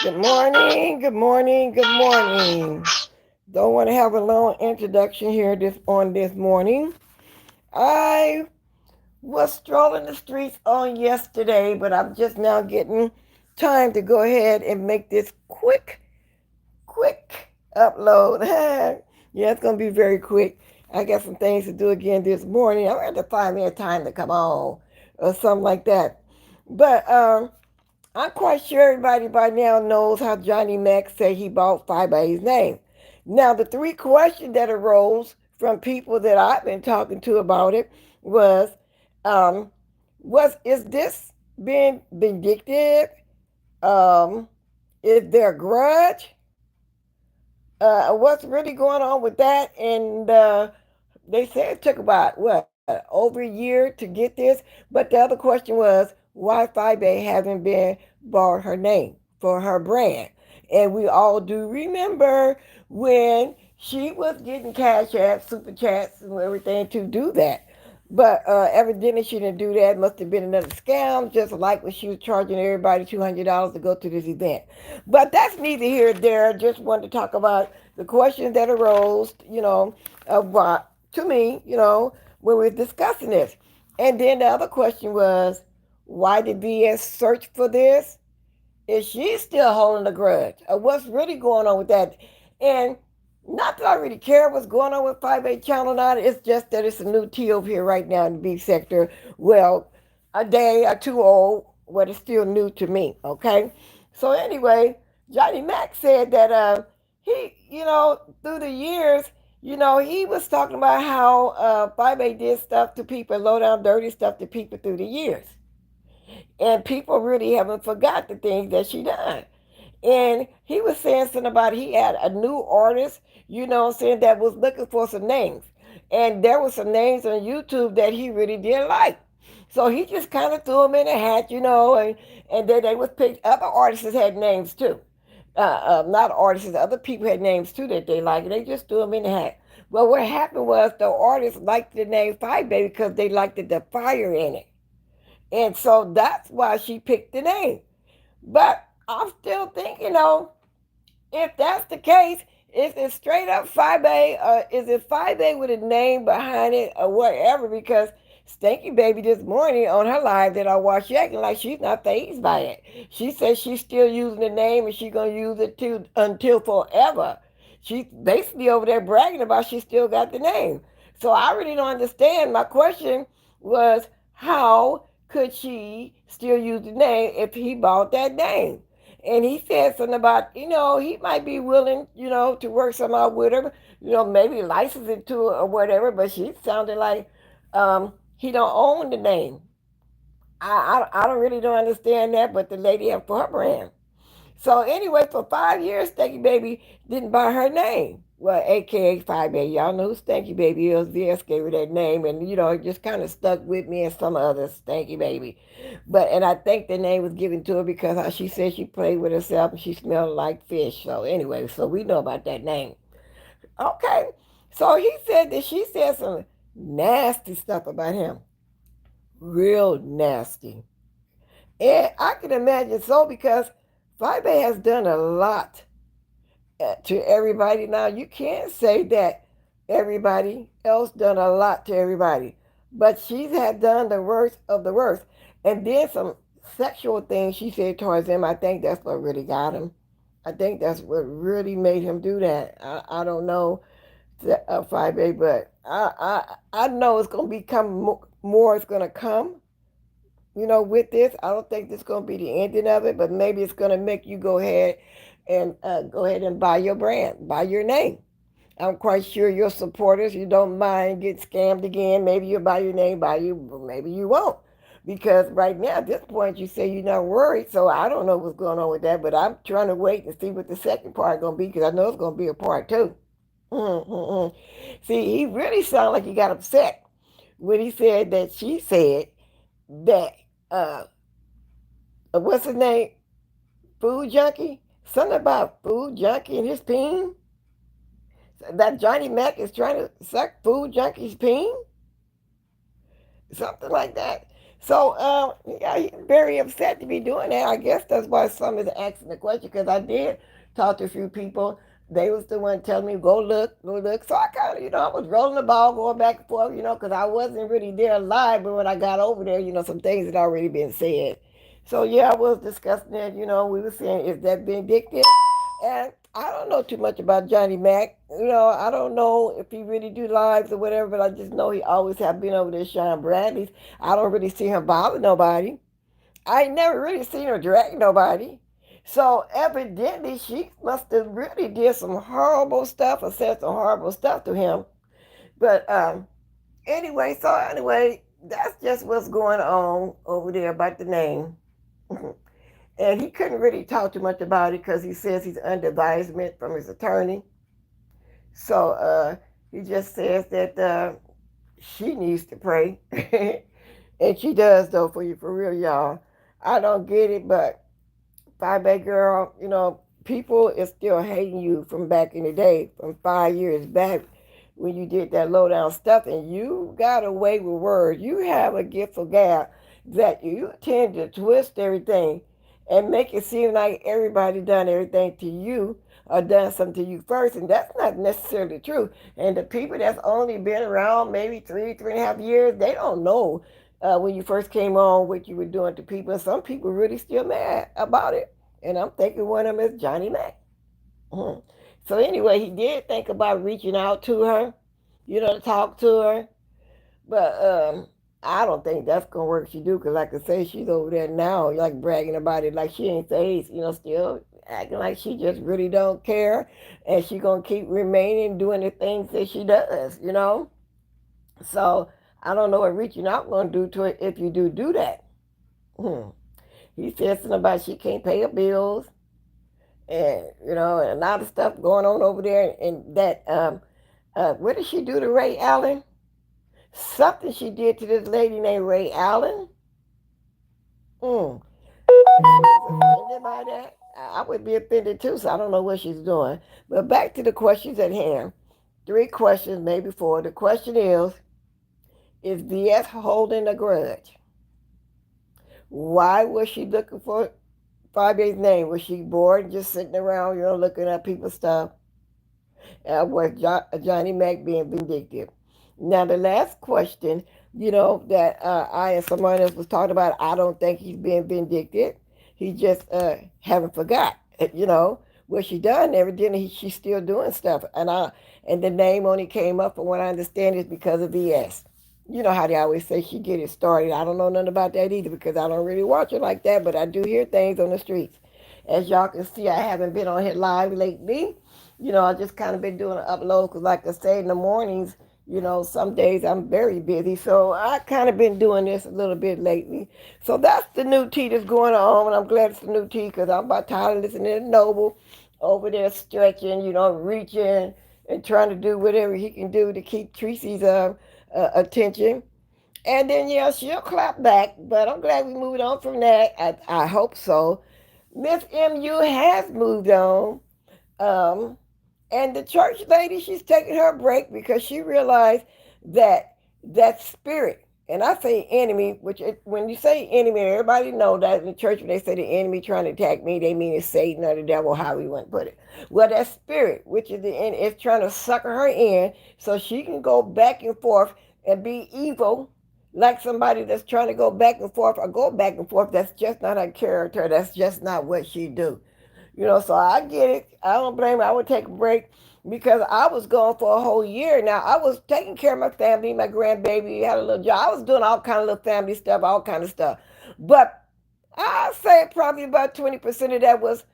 Good morning, good morning, good morning. Don't want to have a long introduction here this morning. I was strolling the streets on yesterday, but I'm just now getting time to go ahead and make this quick upload. Yeah, it's gonna be very quick. I got some things to do again this morning. I'm gonna have to find me a time to come on or something like that. But I'm quite sure everybody by now knows how Johnny Mac said he bought FYEBABE's name. Now, the three questions that arose from people that I've been talking to about it um, was is this being vindictive? Um, is there a grudge? What's really going on with that? And they said it took about over a year to get this. But the other question was why FYEBABE hasn't been bought her name for her brand. And we all do remember when she was getting cash apps, super chats, and everything to do that. But evidently she didn't do that. Must have been another scam, just like when she was charging everybody $200 to go to this event. But that's neither here nor there. Just wanted to talk about the questions that arose, to me, when we were discussing this. And then the other question was, why did VS search for this? Is she still holding a grudge? Or what's really going on with that? And not that I really care what's going on with 5A Channel 9. It's just that it's a new tea over here right now in the beef sector. Well, a day or two old, but it's still new to me, okay? So anyway, Johnny Mac said that he, through the years, he was talking about how 5A did stuff to people, low down dirty stuff to people through the years. And people really haven't forgot the things that she done. And he was saying something about he had a new artist, saying that was looking for some names. And there were some names on YouTube that he really didn't like. So he just kind of threw them in a hat, and then they was picked. Other artists had names too. Not artists, other people had names too that they liked. They just threw them in the hat. Well, what happened was the artists liked the name FYEBABE because they liked the fire in it. And so that's why she picked the name. But I'm still thinking, if that's the case, is it straight up FYEBABE or is it FYEBABE with a name behind it or whatever? Because Stanky Baby this morning on her live that I watched, she acting like she's not fazed by it. She says she's still using the name and she's going to use it until forever. She's basically over there bragging about she still got the name. So I really don't understand. My question was, how could she still use the name if he bought that name? And he said something about, he might be willing, to work some out with her, maybe license it to her or whatever, but she sounded like he don't own the name. I don't really don't understand that, but the lady had for her brand. So anyway, for 5 years, Stanky Baby didn't buy her name. Well, AKA FYEBABE. Y'all know who Stanky Baby is. VS gave her that name, and it just kind of stuck with me and some other Stanky Baby. And I think the name was given to her because she said she played with herself and she smelled like fish. So anyway, so we know about that name. Okay. So he said that she said some nasty stuff about him. Real nasty. And I can imagine so because FYEBABE has done a lot to everybody. Now, you can't say that everybody else done a lot to everybody, but she's had done the worst of the worst. And then some sexual things she said towards him. I think that's what really got him. I think that's what really made him do that. I don't know, 5A, but I know it's going to become more. It's going to come, with this. I don't think this is going to be the ending of it, but maybe it's going to make you go ahead and buy your brand, buy your name. I'm quite sure your supporters, you don't mind getting scammed again. Maybe you'll buy your name, maybe you won't. Because right now, at this point, you say you're not worried, so I don't know what's going on with that, but I'm trying to wait and see what the second part is going to be, because I know it's going to be a part two. Mm-hmm. See, he really sounded like he got upset when he said that she said that, what's his name? Food junkie? Something about food junkie and his peen? That Johnny Mac is trying to suck food junkies' peen? Something like that. So, yeah, he's very upset to be doing that. I guess that's why some is asking the question, because I did talk to a few people. They was the one telling me, go look, go look. So I kind of, I was rolling the ball, going back and forth, because I wasn't really there live. But when I got over there, some things had already been said. So, yeah, I was discussing it. We were saying, is that vindictive? And I don't know too much about Johnny Mac. I don't know if he really do lives or whatever, but I just know he always have been over there Sean Bradley's. I don't really see him bother nobody. I ain't never really seen her drag nobody. So evidently she must have really did some horrible stuff or said some horrible stuff to him. But anyway, that's just what's going on over there about the name. And he couldn't really talk too much about it because he says he's under advisement from his attorney. So he just says that she needs to pray. And she does, though, for you, for real, y'all. I don't get it, but FYEBABE girl, people is still hating you from back in the day, from 5 years back when you did that low down stuff, and you got away with words. You have a gift of gab that you tend to twist everything and make it seem like everybody done everything to you or done something to you first, and that's not necessarily true. And the people that's only been around maybe 3.5 years, they don't know when you first came on what you were doing to people. And some people really still mad about it. And I'm thinking one of them is Johnny Mac. Mm-hmm. So anyway, he did think about reaching out to her, to talk to her. But I don't think that's gonna work. She do, cause like I say, she's over there now, like bragging about it, like she ain't phased. Still acting like she just really don't care, and she gonna keep remaining doing the things that she does. So I don't know what reaching out gonna do to it if you do that. Hmm. He said something about she can't pay her bills, and and a lot of stuff going on over there. And that what did she do to Ray Allen? Something she did to this lady named Ray Allen. Mm. She was offended by that. I would be offended too, so I don't know what she's doing. But back to the questions at hand. 3 questions, maybe 4. The question is VS holding a grudge? Why was she looking for FYEBABE's name? Was she bored just sitting around, looking at people's stuff? Was Johnny Mac being vindictive? Now, the last question, that I and someone else was talking about, I don't think he's being vindictive. He just haven't forgot, what she done. Evidently, she's still doing stuff. And the name only came up, from what I understand, is because of VS. You know how they always say she get it started. I don't know nothing about that either because I don't really watch it like that, but I do hear things on the streets. As y'all can see, I haven't been on here live lately. I just kind of been doing an upload because, like I say, in the mornings, some days I'm very busy. So I kind of been doing this a little bit lately. So that's the new tea that's going on. And I'm glad it's the new tea because I'm about tired of listening to Noble over there stretching, reaching and trying to do whatever he can do to keep Tracy's attention. And then, yeah, she'll clap back. But I'm glad we moved on from that. I hope so. Miss MU has moved on. Um, and the church lady, she's taking her break because she realized that spirit, and I say enemy, when you say enemy, everybody know that in the church when they say the enemy trying to attack me, they mean it's Satan or the devil, how we want to put it. Well, that spirit, which is the end, is trying to sucker her in so she can go back and forth and be evil like somebody that's trying to go back and forth or go back and forth. That's just not her character. That's just not what she do. So I get it. I don't blame her. I would take a break because I was gone for a whole year. Now I was taking care of my family, my grandbaby, had a little job. I was doing all kind of little family stuff, all kind of stuff. But I say probably about 20% of that was,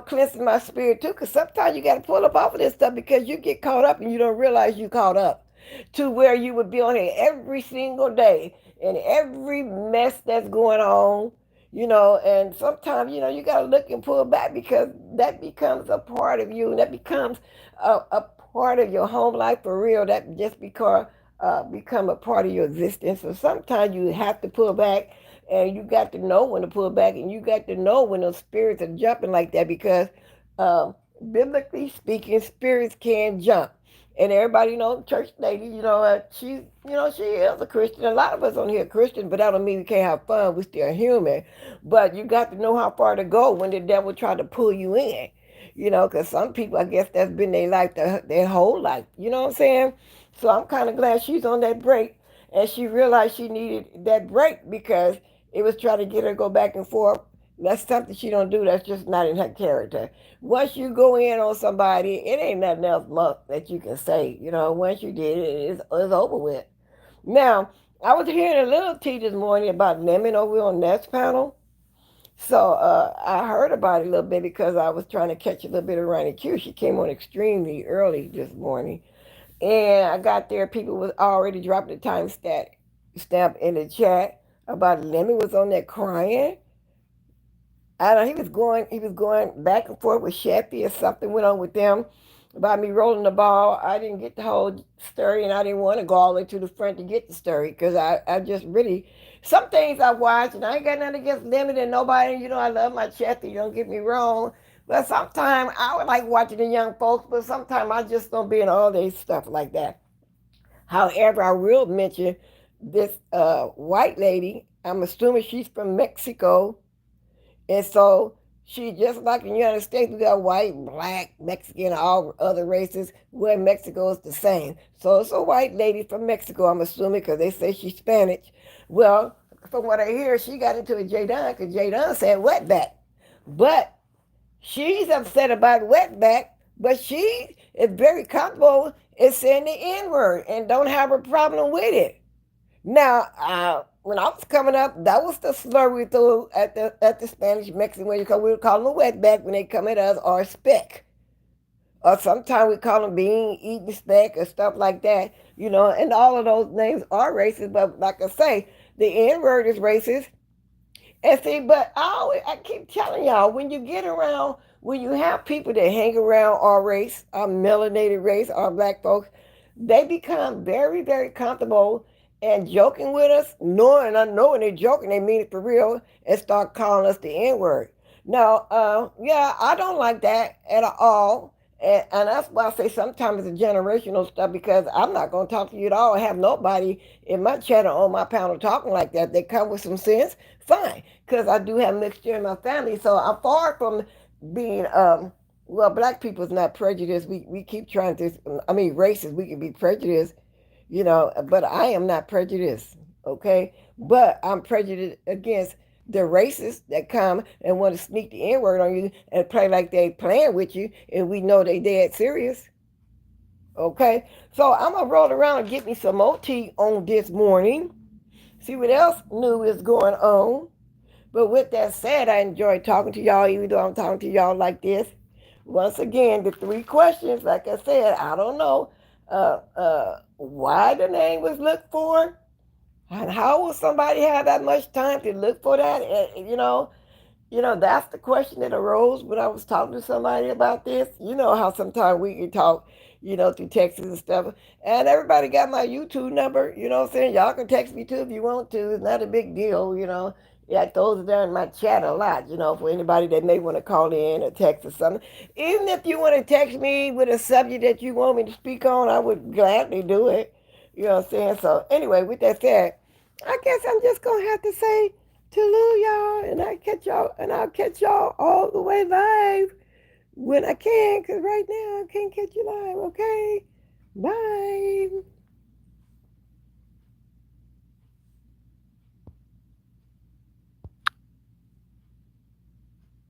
cleansing my spirit too. Because sometimes you got to pull up off of this stuff because you get caught up and you don't realize you caught up to where you would be on here every single day and every mess that's going on. And sometimes, you got to look and pull back because that becomes a part of you and that becomes a part of your home life for real. That just become a part of your existence. So sometimes you have to pull back and you got to know when to pull back and you got to know when those spirits are jumping like that because uh, biblically speaking, spirits can jump. And everybody, church lady, she is a Christian. A lot of us on here are Christian, but that don't mean we can't have fun. We're still human. But you got to know how far to go when the devil try to pull you in. Because some people, I guess that's been their life, their whole life. You know what I'm saying? So I'm kind of glad she's on that break, and she realized she needed that break because it was trying to get her to go back and forth. That's something she don't do. That's just not in her character. Once you go in on somebody, it ain't nothing else much that you can say. Once you did it, it's over with. Now, I was hearing a little tea this morning about lemon over on NESS panel. So I heard about it a little bit because I was trying to catch a little bit of Ronnie Q. She came on extremely early this morning. And I got there, people was already dropping the stamp in the chat about Lemon was on there crying. I don't know, he was going back and forth with Sheffy or something went on with them about me rolling the ball. I didn't get the whole story and I didn't want to go all the way to the front to get the story because I just really some things I watch and I ain't got nothing against Lemon and nobody, I love my Sheffy, don't get me wrong. But sometimes I would like watching the young folks, but sometimes I just don't be in all this stuff like that. However, I will mention this white lady. I'm assuming she's from Mexico, and so she just like in the United States, we got white, black, Mexican, all other races. Well, in Mexico is the same. So it's a white lady from Mexico, I'm assuming, because they say she's Spanish. Well, from what I hear, she got into a J-Don because J-Don said wetback. But she's upset about wetback, but she is very comfortable in saying the N-word and don't have a problem with it. Now, when I was coming up, that was the slur we threw at the Spanish Mexican way because we would call them wetback when they come at us or speck. Or sometimes we call them bean eating speck or stuff like that, and all of those names are racist, but like I say, the N word is racist. And see, but I keep telling y'all, when you have people that hang around our race, our melanated race, our black folks, they become very, very comfortable and joking with us, knowing unknowing they're joking, they mean it for real, and start calling us the N word. Now, yeah, I don't like that at all. And that's why I say sometimes it's generational stuff because I'm not going to talk to you at all. I have nobody in my channel on my panel talking like that. They come with some sense, fine, because I do have mixture in my family. So I'm far from being, well, black people is not prejudiced. We keep trying to, I mean, racist, we can be prejudiced, but I am not prejudiced, okay? But I'm prejudiced against the racists that come and want to sneak the N word on you and play like they playing with you, and we know they dead serious. Okay, so I'm gonna roll around and get me some more tea on this morning. See what else new is going on. But with that said, I enjoy talking to y'all, even though I'm talking to y'all like this. Once again, the 3 questions, like I said, I don't know why the name was looked for. And how will somebody have that much time to look for that? That's the question that arose when I was talking to somebody about this. You know how sometimes we can talk, through texts and stuff. And everybody got my YouTube number, you know what I'm saying? Y'all can text me too if you want to. It's not a big deal. Yeah, I throw it down in my chat a lot, for anybody that may want to call in or text or something. Even if you want to text me with a subject that you want me to speak on, I would gladly do it. You know what I'm saying? So anyway, with that said, I guess I'm just gonna have to say to y'all, and I'll catch y'all all the way live when I can, cause right now I can't catch you live. Okay, bye.